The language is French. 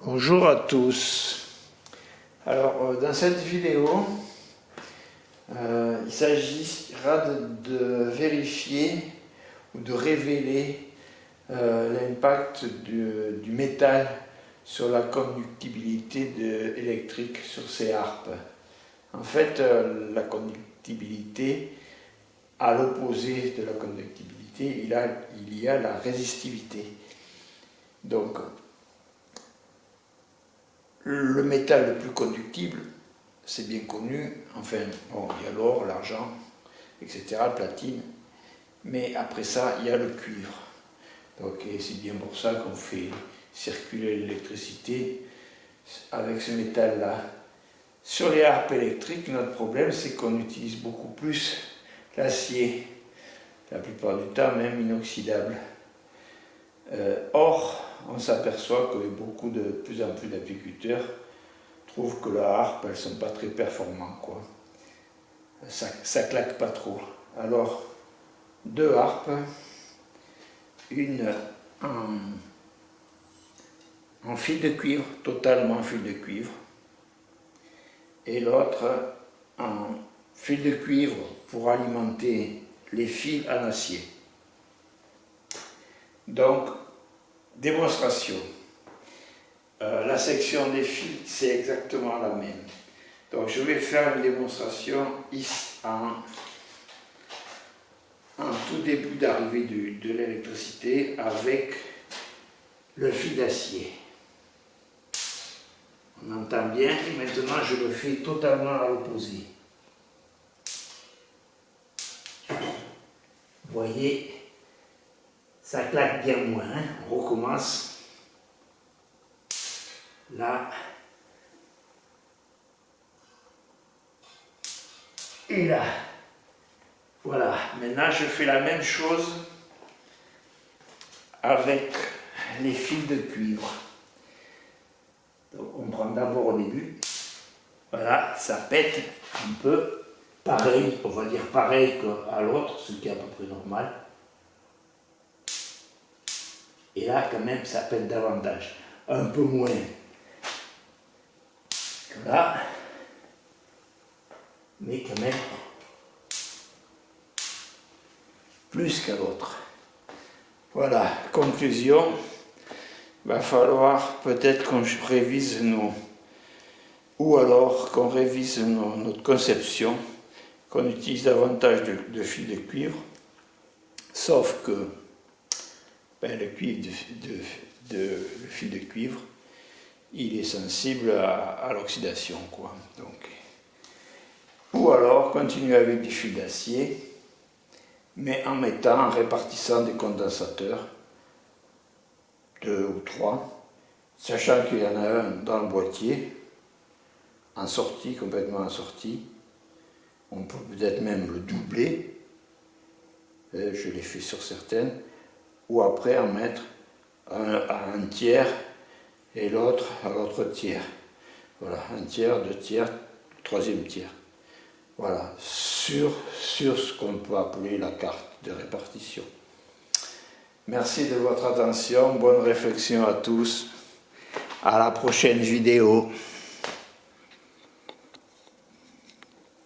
Bonjour à tous. Alors, dans cette vidéo, il s'agira de vérifier ou de révéler l'impact du métal sur la conductibilité électrique sur ces harpes. En fait, la conductibilité, à l'opposé de la conductibilité, il y a la résistivité. Donc, le métal le plus conductible, c'est bien connu, enfin, bon, il y a l'or, l'argent, etc., la platine, mais après ça, il y a le cuivre. Donc, c'est bien pour ça qu'on fait circuler l'électricité avec ce métal-là. Sur les harpes électriques, notre problème, c'est qu'on utilise beaucoup plus l'acier, la plupart du temps même inoxydable. Or, on s'aperçoit que de plus en plus d'apiculteurs trouvent que leurs harpes, elles ne sont pas très performantes, quoi. Ça claque pas trop. Alors, deux harpes, une en fil de cuivre, totalement en fil de cuivre, et l'autre en fil de cuivre pour alimenter les fils en acier. Donc, démonstration. La section des fils, c'est exactement la même. Donc, je vais faire une démonstration ici en tout début d'arrivée de l'électricité avec le fil d'acier. On entend bien, et maintenant je le fais totalement à l'opposé. Vous voyez, ça claque bien moins, hein? On recommence. Là. Et là. Voilà. Maintenant, je fais la même chose avec les fils de cuivre. Donc, on prend d'abord au début. Voilà, ça pète un peu. Pareil, on va dire pareil qu'à l'autre, ce qui est à peu près normal. Et là, quand même, ça pète davantage. Un peu moins. Là, mais quand même plus qu'à l'autre. Voilà, conclusion, il va falloir peut-être qu'on révise notre conception, qu'on utilise davantage de fil de cuivre, sauf que le fil de cuivre, il est sensible à l'oxydation, quoi. Donc, ou alors continuer avec du fil d'acier, mais en répartissant des condensateurs, 2 ou 3, sachant qu'il y en a un dans le boîtier, en sortie, complètement en sortie. On peut peut-être même le doubler, je l'ai fait sur certaines, ou après en mettre un à un tiers et l'autre à l'autre tiers. Voilà, un tiers, deux tiers, troisième tiers. Voilà, sur ce qu'on peut appeler la carte de répartition. Merci de votre attention, bonne réflexion à tous, à la prochaine vidéo.